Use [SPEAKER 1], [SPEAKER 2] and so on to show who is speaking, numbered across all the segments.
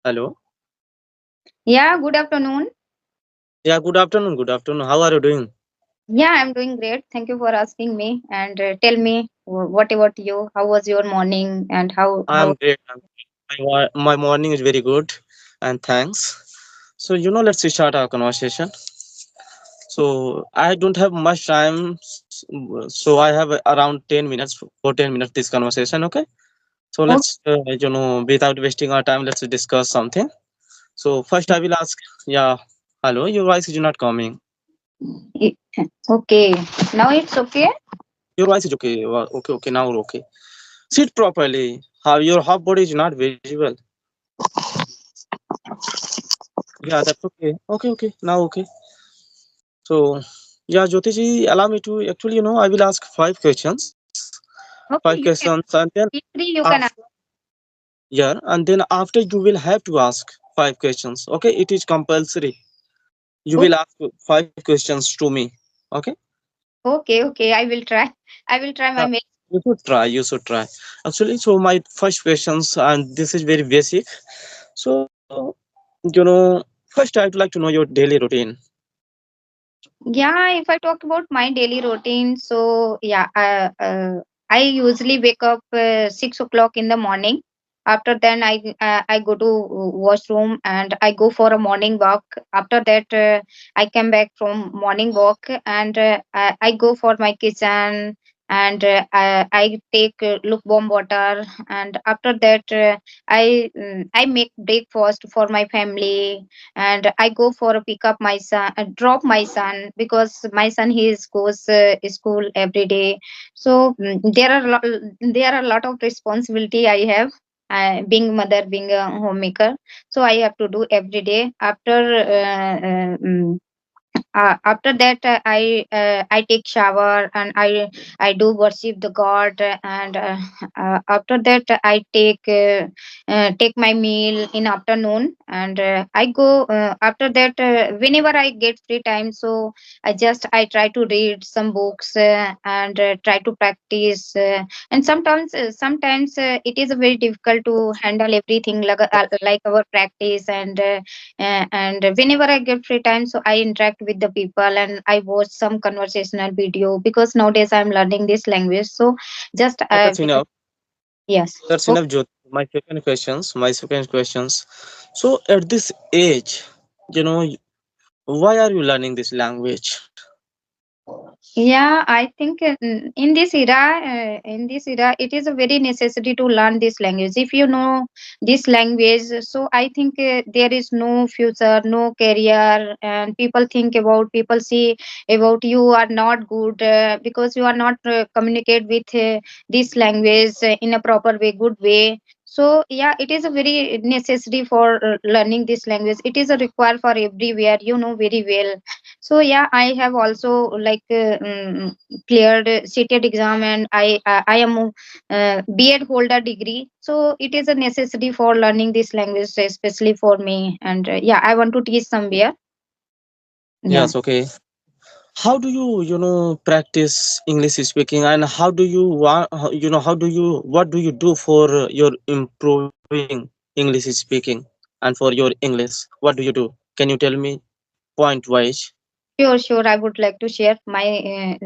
[SPEAKER 1] Hello.
[SPEAKER 2] Yeah, good afternoon.
[SPEAKER 1] Yeah, good afternoon. Good afternoon. How are you doing?
[SPEAKER 2] Yeah, I'm doing great. Thank you for asking me. And tell me, what about you? How was your morning? And how?
[SPEAKER 1] I'm great. My morning is very good, and thanks. Let's start our conversation. So, I don't have much time, so I have around 10 minutes for 10 minutes this conversation. Okay. So
[SPEAKER 2] Oh,
[SPEAKER 1] without wasting our time, let's discuss something. So first, I will ask. Yeah. Hello. Your voice is not coming.
[SPEAKER 2] i- okay. Now it's okay.
[SPEAKER 1] Your voice is okay. Okay. Okay. Now okay. Sit properly. How your half body is not visible. Yeah, that's okay. Okay, okay. Now okay. So, yeah, Jyotiji, allow me to actually, I will ask five questions. Five
[SPEAKER 2] Okay, you
[SPEAKER 1] questions,
[SPEAKER 2] can.
[SPEAKER 1] and then
[SPEAKER 2] Feel free. You
[SPEAKER 1] after,
[SPEAKER 2] can.
[SPEAKER 1] yeah, and then after you will have to ask five questions. Okay, it is compulsory. You
[SPEAKER 2] Oh,
[SPEAKER 1] will ask five questions to me. Okay.
[SPEAKER 2] okay, okay. I will try. I will try
[SPEAKER 1] Yeah,
[SPEAKER 2] my best.
[SPEAKER 1] you should try. You should try. Actually, so my first questions, and this is very basic. So, first I would like to know your daily routine.
[SPEAKER 2] Yeah, if I talk about my daily routine, so yeah, I usually wake up 6 o'clock in the morning. After then, I go to washroom and I go for a morning walk. After that, I come back from morning walk and I go for my kitchen and I take lukewarm water. And after that, I make breakfast for my family and I go for a pick up my son, drop my son because my son he is goes school every day. So there are a lot of responsibility I have. Being mother, being a homemaker, so I have to do every day. After that I take shower and I do worship the god and after that I take my meal in afternoon and I go after that whenever I get free time, so I try to read some books and try to practice and sometimes it is very difficult to handle everything like our practice and whenever I get free time, so I interact with the people and I watch some conversational video because nowadays I'm learning this language. So just
[SPEAKER 1] Yeah, that's enough.
[SPEAKER 2] yes.
[SPEAKER 1] That's
[SPEAKER 2] Oh,
[SPEAKER 1] enough, Jyoti. My second questions. So at this age, you know, why are you learning this language?
[SPEAKER 2] yeah, I think in this era, it is a very necessity to learn this language. If you know this language, so I think there is no future, no career, and people see about you are not good because you are not communicate with this language in a proper way, good way. So yeah, it is a very necessary for learning this language. It is a required for everywhere. You know very well. So yeah, I have also like cleared CTET exam and I am B.Ed holder degree. So it is a necessity for learning this language, especially for me. And yeah, I want to teach somewhere. Yeah.
[SPEAKER 1] Yes, okay. How do you, practice English speaking, and how do you want, what do you do for your improving English speaking and for your English? What do you do? Can you tell me point wise?
[SPEAKER 2] Sure, sure. I would like to share my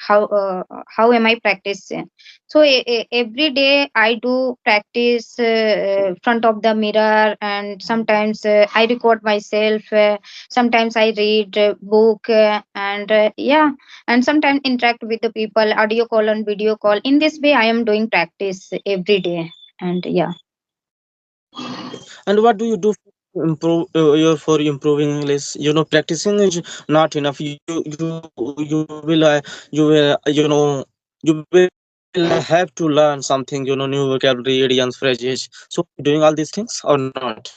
[SPEAKER 2] how am I practicing. So every day I do practice front of the mirror, and sometimes I record myself. Sometimes I read book and yeah, and sometimes interact with the people, audio call and video call. In this way, I am doing practice every day, and yeah.
[SPEAKER 1] Okay. And what do you do to improve for improving English? Practicing is not enough. You will have to learn something. New vocabulary, idioms, phrases. So, doing all these things or not?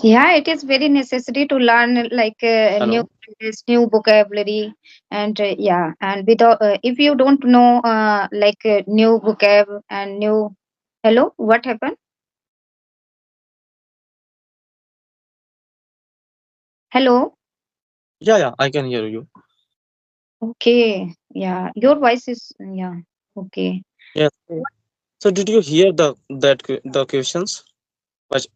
[SPEAKER 2] Yeah, it is very necessary to learn like
[SPEAKER 1] Hello.
[SPEAKER 2] new phrases, new vocabulary, and yeah, and without if you don't know new vocab and new. Hello, what happened? Hello.
[SPEAKER 1] Yeah, yeah, I can hear you.
[SPEAKER 2] Okay. Yeah, your voice is yeah. Okay.
[SPEAKER 1] Yes. So, did you hear the questions? What?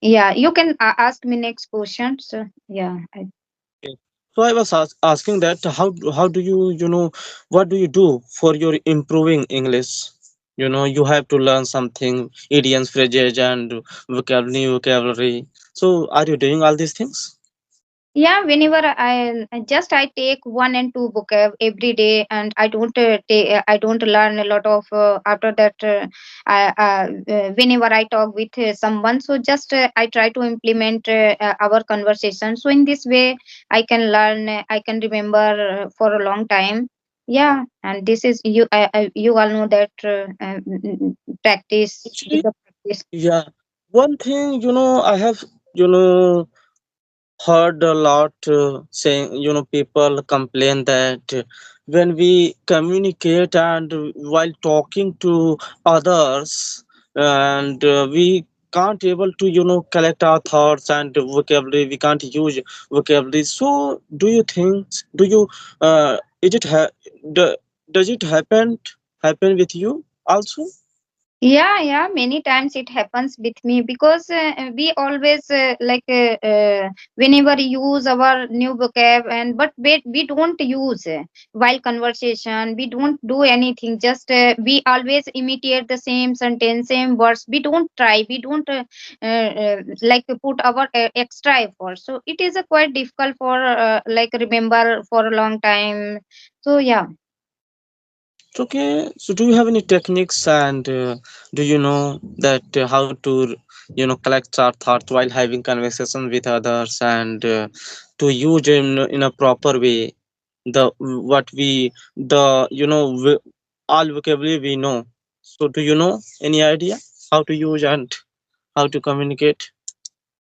[SPEAKER 2] Yeah, you can ask me next question. So yeah,
[SPEAKER 1] Okay. So I was asking that how do you what do you do for your improving English? You have to learn something, idioms, phrases, and vocabulary. So are you doing all these things?
[SPEAKER 2] yeah, whenever I take one and two vocab every day, and I don't learn a lot of after that. Whenever I talk with someone, so just I try to implement our conversation. So in this way, I can learn, I can remember for a long time. Yeah, and this is you all know that practice with
[SPEAKER 1] Actually,
[SPEAKER 2] the practice.
[SPEAKER 1] yeah. One thing I have you know heard a lot saying people complain that when we communicate and while talking to others and we can't able to collect our thoughts and vocabulary, we can't use vocabulary. So do you think, do you is it do, does it happen with you also?
[SPEAKER 2] Yeah, yeah, many times it happens with me because we always whenever use our new vocab, and but we don't use while conversation, we don't do anything, just we always imitate the same sentence, same words, we don't try, we don't like put our extra effort, so it is quite difficult for like remember for a long time. So yeah.
[SPEAKER 1] Okay, so do you have any techniques and do you know that how to collect our thoughts while having conversation with others and to use in a proper way the what we the all vocabulary we know. So do you know any idea how to use and how to communicate?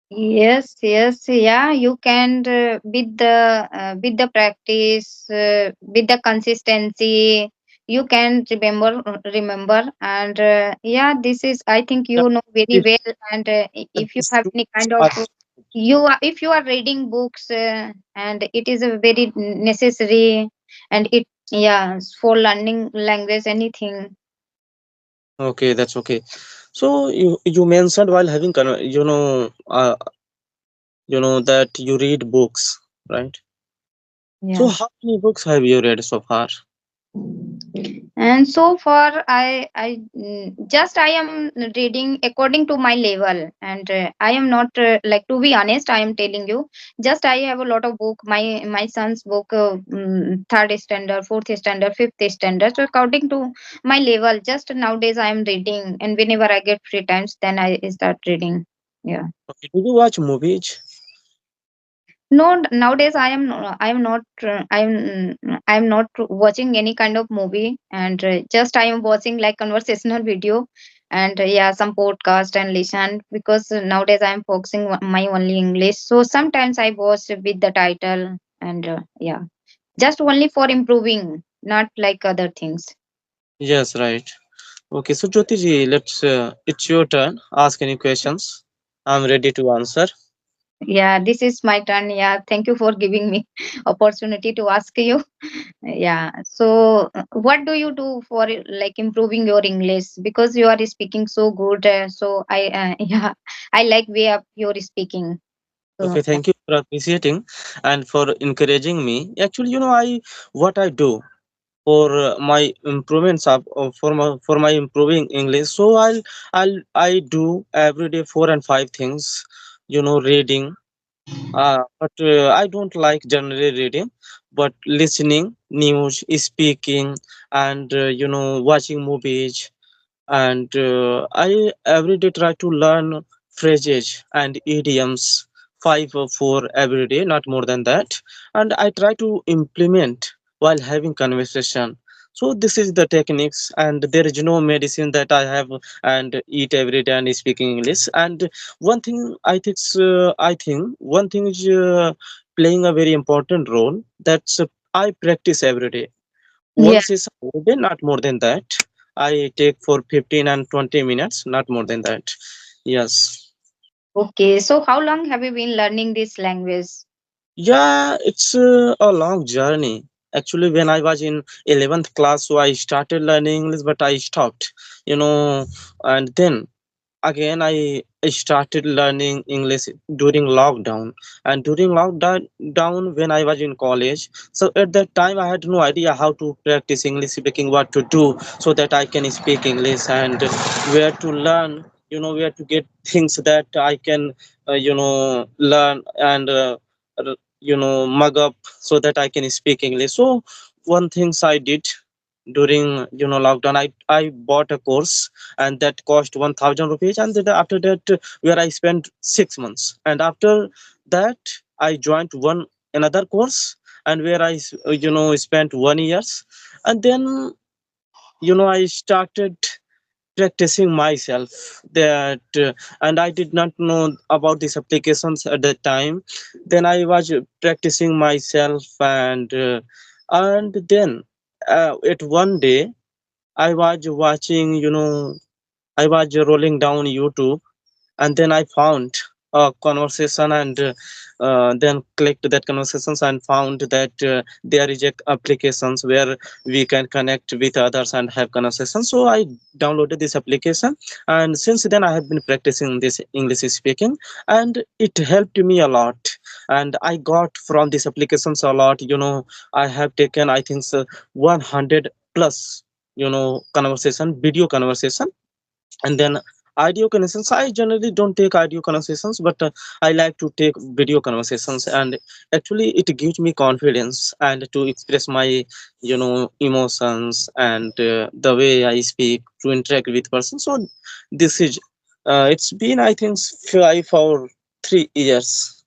[SPEAKER 2] Yes, yes, yeah, you can with the practice, with the consistency, you can remember, and yeah, this is I think
[SPEAKER 1] Yeah,
[SPEAKER 2] you know very
[SPEAKER 1] if
[SPEAKER 2] well, and
[SPEAKER 1] the
[SPEAKER 2] if you have any
[SPEAKER 1] students
[SPEAKER 2] kind of
[SPEAKER 1] are
[SPEAKER 2] if you are reading books, and it is a very necessary, and it yeah for learning language anything.
[SPEAKER 1] okay, that's okay. So you mentioned while having that you read books, right? So
[SPEAKER 2] Yeah.
[SPEAKER 1] how many books have you read so far?
[SPEAKER 2] And so far just I am reading according to my level, and I am not like, to be honest, I am telling you, just I have a lot of book, my son's book, third standard, fourth standard, fifth standard, so according to my level, just nowadays I am reading, and whenever I get free times, then I start reading. Yeah.
[SPEAKER 1] Okay, do you watch movies?
[SPEAKER 2] No, nowadays I am not I am not watching any kind of movie, and just I am watching like conversational video, and yeah, some podcast and listen, because nowadays I am focusing my only English. So sometimes I watch with the title, and yeah, just only for improving, not like other things.
[SPEAKER 1] Yes, right. Okay, so Jyoti ji, it's your turn. Ask any questions. I'm ready to answer.
[SPEAKER 2] Yeah, this is my turn. Yeah, thank you for giving me opportunity to ask you. Yeah, so what do you do for like improving your English, because you are speaking so good, so I yeah, I like way up your speaking. So
[SPEAKER 1] Okay, thank you for appreciating and for encouraging me. Actually, I what I do for my improvements for my improving English. So I do every day four and five things. Reading. But I don't like generally reading, but listening, news, speaking, and watching movies. And I every day try to learn phrases and idioms, five or four every day, not more than that. And I try to implement while having conversation. So this is the techniques, and there is no medicine that I have and eat every day and speaking English. And one thing I think one thing is playing a very important role. That's I practice every day.
[SPEAKER 2] yeah.
[SPEAKER 1] Once is a day, not more than that. I take for 15 and 20 minutes, not more than that. Yes.
[SPEAKER 2] Okay, so how long have you been learning this language?
[SPEAKER 1] Yeah, it's a long journey. Actually, when I was in 11th class, so I started learning English, but I stopped, you know, and then again I I started learning English during lockdown, and during lockdown when I was in college. So at that time, I had no idea how to practice English speaking, what to do so that I can speak English, and where to learn. Where to get things that I can, learn and mug up so that I can speak English. So one things I did during lockdown, I bought a course, and that cost 1000 rupees, and then after that where I spent 6 months, and after that I joined one another course, and where spent 1 years, and then I started practicing myself that and I did not know about these applications at that time. Then I was practicing myself, and then at one day I was watching, I was rolling down YouTube, and then I found a conversation, and then clicked that conversations and found that there is a applications where we can connect with others and have conversations. So I downloaded this application, and since then I have been practicing this English speaking, and it helped me a lot. And I got from these applications a lot. I have taken, I think so, 100 plus conversation, video conversation. And then audio conversations, I generally don't take audio conversations, but I like to take video conversations, and actually it gives me confidence and to express my emotions, and the way I speak to interact with persons. So this is it's been, I think, 5 or 3 years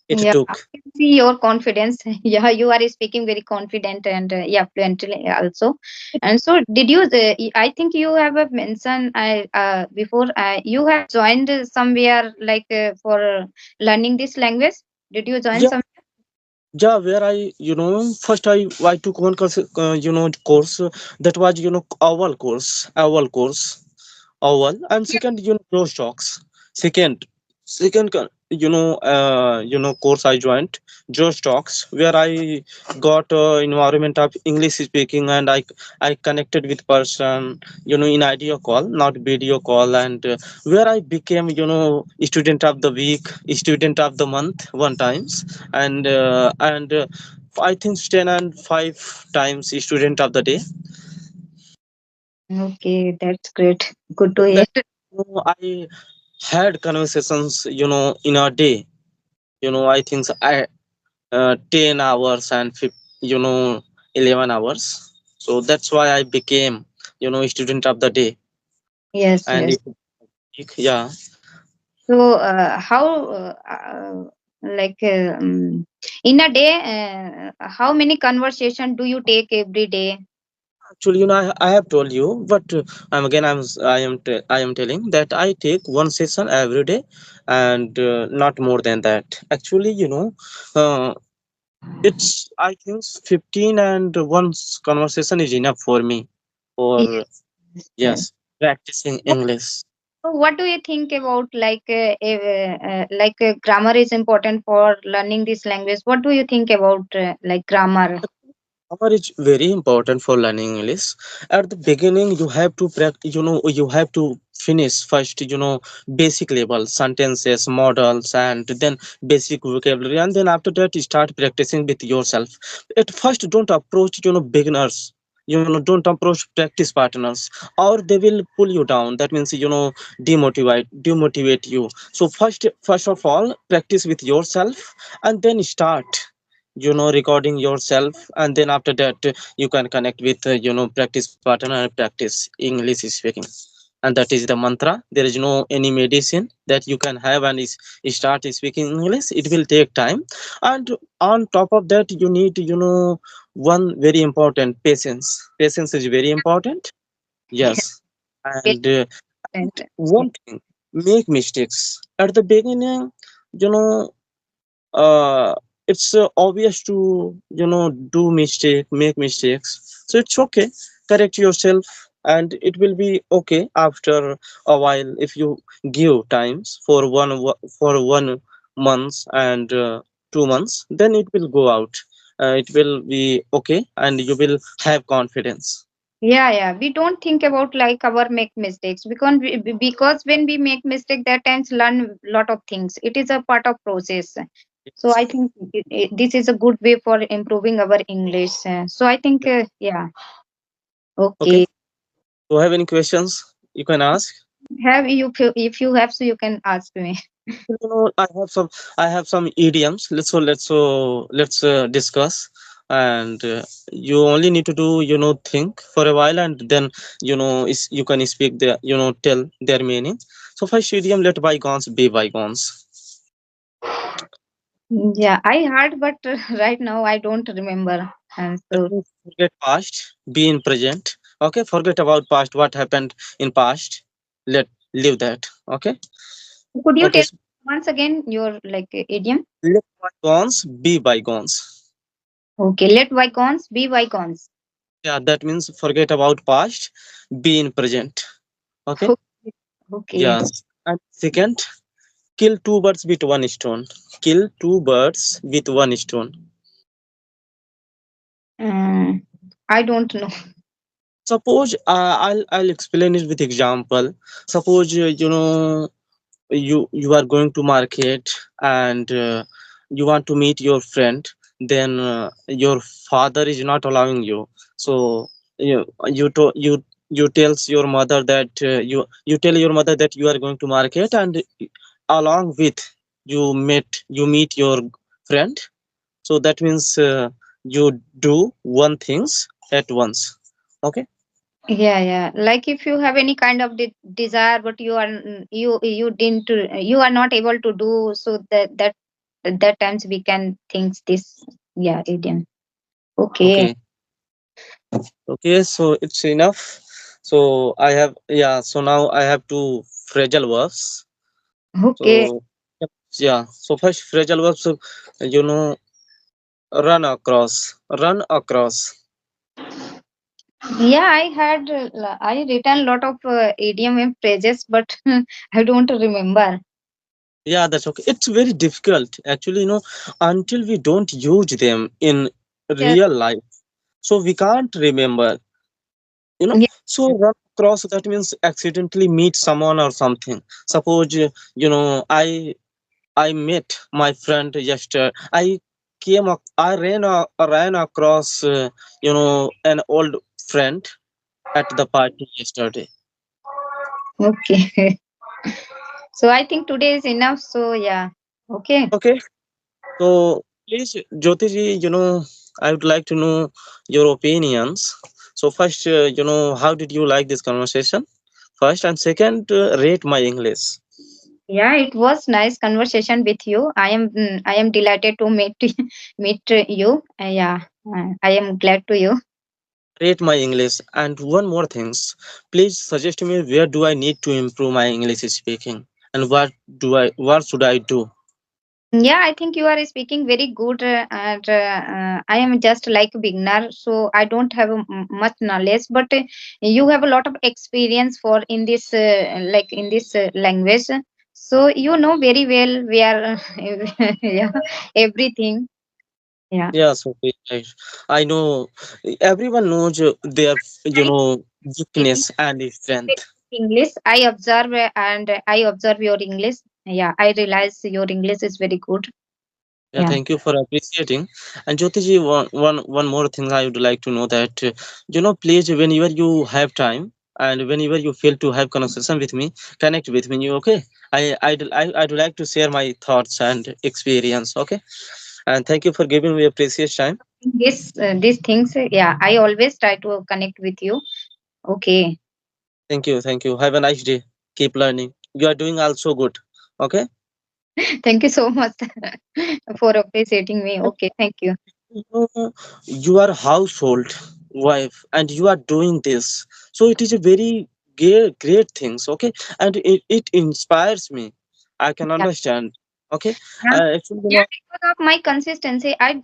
[SPEAKER 1] it
[SPEAKER 2] Yeah, I
[SPEAKER 1] took.
[SPEAKER 2] can see your confidence. Yeah, you are speaking very confident and yeah, fluently also. And so, did you? I think you have mentioned I before. You have joined somewhere like for learning this language. Did you join
[SPEAKER 1] Yeah,
[SPEAKER 2] some?
[SPEAKER 1] yeah, where I, first I took one course, course that was, owl, and second, close talks. Second, course I joined Josh Talks, where I got environment of English speaking, and I connected with person, in audio call, not video call, and where I became, student of the week, student of the month one times, and I think 10 and 5 times student of the day.
[SPEAKER 2] Okay, that's great. Good to
[SPEAKER 1] So
[SPEAKER 2] hear.
[SPEAKER 1] that, I had conversations, in a day. I think so, 10 hours and 11 hours. So that's why I became, student of the day.
[SPEAKER 2] Yes,
[SPEAKER 1] And
[SPEAKER 2] yes.
[SPEAKER 1] yeah,
[SPEAKER 2] So, how like in a day, how many conversation do you take every day?
[SPEAKER 1] actually, I have told you, but I am telling that I take one session every day, and not more than that. Actually, uh, it's, I think, 15, and once conversation is enough for me for,
[SPEAKER 2] Yes, yes.
[SPEAKER 1] yes, practicing
[SPEAKER 2] What,
[SPEAKER 1] English.
[SPEAKER 2] so what do you think about like grammar is important for learning this language? What do you think about like grammar?
[SPEAKER 1] Grammar is very important for learning English. At the beginning, you have to practice. You have to finish first. Basic level sentences, models, and then basic vocabulary, and then after that, you start practicing with yourself. At first, don't approach beginners. Don't approach practice partners, or they will pull you down. That means demotivate you. So first of all, practice with yourself, and then start recording yourself, and then after that you can connect with practice partner and practice English speaking. And that is the mantra. There is no any medicine that you can have and start speaking English. It will take time, and on top of that you need one very important, patience is very important.
[SPEAKER 2] Yes,
[SPEAKER 1] Yes.
[SPEAKER 2] very
[SPEAKER 1] And
[SPEAKER 2] important.
[SPEAKER 1] one thing, make mistakes at the beginning. you know uh, it's obvious to do make mistakes. So it's okay, correct yourself, and it will be okay after a while. If you give times for for 1 month and 2 months, then it will go out. It will be okay, and you will have confidence.
[SPEAKER 2] Yeah, yeah. We don't think about like our make mistakes because when we make mistake, that times learn lot of things. It is a part of process. So I
[SPEAKER 1] Yes.
[SPEAKER 2] think this is a good way for improving our English. So I think yeah.
[SPEAKER 1] Okay.
[SPEAKER 2] Okay.
[SPEAKER 1] Do you have any questions you can ask?
[SPEAKER 2] Have you if you have, so you can ask me.
[SPEAKER 1] I have some idioms. Let's discuss. And you only need to do think for a while, and then you can speak the tell their meaning. So first idiom, let bygones be bygones.
[SPEAKER 2] Yeah, I heard, but right now I don't remember. And
[SPEAKER 1] That
[SPEAKER 2] so,
[SPEAKER 1] means forget past, be in present. Okay, forget about past, what happened in past. Let leave that. Okay.
[SPEAKER 2] could you
[SPEAKER 1] Okay.
[SPEAKER 2] tell
[SPEAKER 1] So
[SPEAKER 2] once again your like idiom?
[SPEAKER 1] let bygones be bygones.
[SPEAKER 2] Okay, let bygones be bygones.
[SPEAKER 1] Yeah, that means forget about past, be in present. Okay.
[SPEAKER 2] Okay.
[SPEAKER 1] Yes. And second, kill two birds with one stone. Kill two birds with one stone.
[SPEAKER 2] Um, I don't know.
[SPEAKER 1] Suppose I'll explain it with example. Suppose you are going to market, and you want to meet your friend. Then your father is not allowing you. So you tells your mother that you tell your mother that you are going to market, and along with you meet your friend. So that means you do one things at once. Okay.
[SPEAKER 2] Yeah, yeah. Like if you have any kind of desire, but you didn't you are not able to do so that times we can think this. Yeah, idiom. Okay.
[SPEAKER 1] Okay. Okay, so it's enough. So I have, yeah, so now I have two phrasal verbs. So
[SPEAKER 2] Okay.
[SPEAKER 1] yeah, so first phrasal verbs, you know run across.
[SPEAKER 2] Yeah, I had I written lot of idiom and phrases, but I don't remember.
[SPEAKER 1] Yeah, that's okay. It's very difficult actually, until we don't use them in
[SPEAKER 2] Yes.
[SPEAKER 1] real life, so we can't remember.
[SPEAKER 2] Yeah.
[SPEAKER 1] So run across, that means accidentally meet someone or something. Suppose I met my friend yesterday. I ran across an old friend at the party yesterday.
[SPEAKER 2] Okay. So I think today is enough. So yeah. Okay.
[SPEAKER 1] Okay. So please, Jyoti ji, I would like to know your opinions. So first, how did you like this conversation? First, and second, rate my English.
[SPEAKER 2] Yeah, it was nice conversation with you. I am delighted to meet meet you. Yeah, I am glad to you.
[SPEAKER 1] Rate my English. And one more things, please suggest me where do I need to improve my English speaking, and what should I do?
[SPEAKER 2] Yeah, I think you are speaking very good. I am just like a beginner, so I don't have much knowledge. But you have a lot of experience for in this like in this language. So you know very well where yeah everything. Yeah.
[SPEAKER 1] Yes, okay, right. I know everyone knows their
[SPEAKER 2] Speaking
[SPEAKER 1] weakness and strength.
[SPEAKER 2] English. I observe and I observe your English. Yeah, I realize your English is very good.
[SPEAKER 1] Yeah,
[SPEAKER 2] Yeah.
[SPEAKER 1] thank you for appreciating. And Jyotiji, one more thing I would like to know that please, whenever you have time and whenever you feel to have conversation with me, connect with me. Okay, I'd like to share my thoughts and experience. Okay, and thank you for giving me a precious time.
[SPEAKER 2] This these things. Yeah, I always try to connect with you. Okay.
[SPEAKER 1] Thank you, thank you. Have a nice day. Keep learning. You are doing also good. Okay.
[SPEAKER 2] Thank you so much for appreciating me. Okay. Thank you.
[SPEAKER 1] You are household wife and you are doing this, so it is a very great things. Okay, and it inspires me. I can
[SPEAKER 2] Yeah.
[SPEAKER 1] understand. Okay.
[SPEAKER 2] Yeah,
[SPEAKER 1] Actually,
[SPEAKER 2] yeah, because of my consistency, I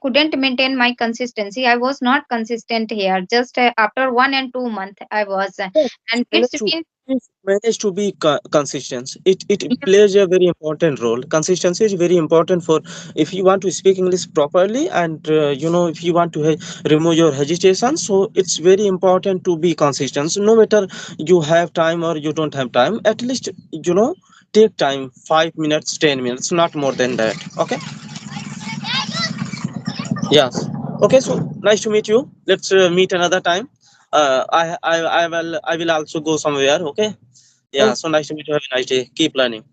[SPEAKER 2] couldn't maintain my consistency. I was not consistent here. Just after 1 and 2 months, I was,
[SPEAKER 1] yes,
[SPEAKER 2] and
[SPEAKER 1] manage
[SPEAKER 2] it's
[SPEAKER 1] to
[SPEAKER 2] been,
[SPEAKER 1] if manage to be consistent. It
[SPEAKER 2] yeah,
[SPEAKER 1] plays a very important role. Consistency is very important for if you want to speak English properly, and if you want to remove your hesitation. So it's very important to be consistent. So no matter you have time or you don't have time, at least take time, 5 minutes, 10 minutes, not more than that. Okay. Yes. Okay. So nice to meet you. Let's meet another time. I will also go somewhere. Okay. Yeah.
[SPEAKER 2] oh,
[SPEAKER 1] So nice to meet you. Have a nice day. Keep learning.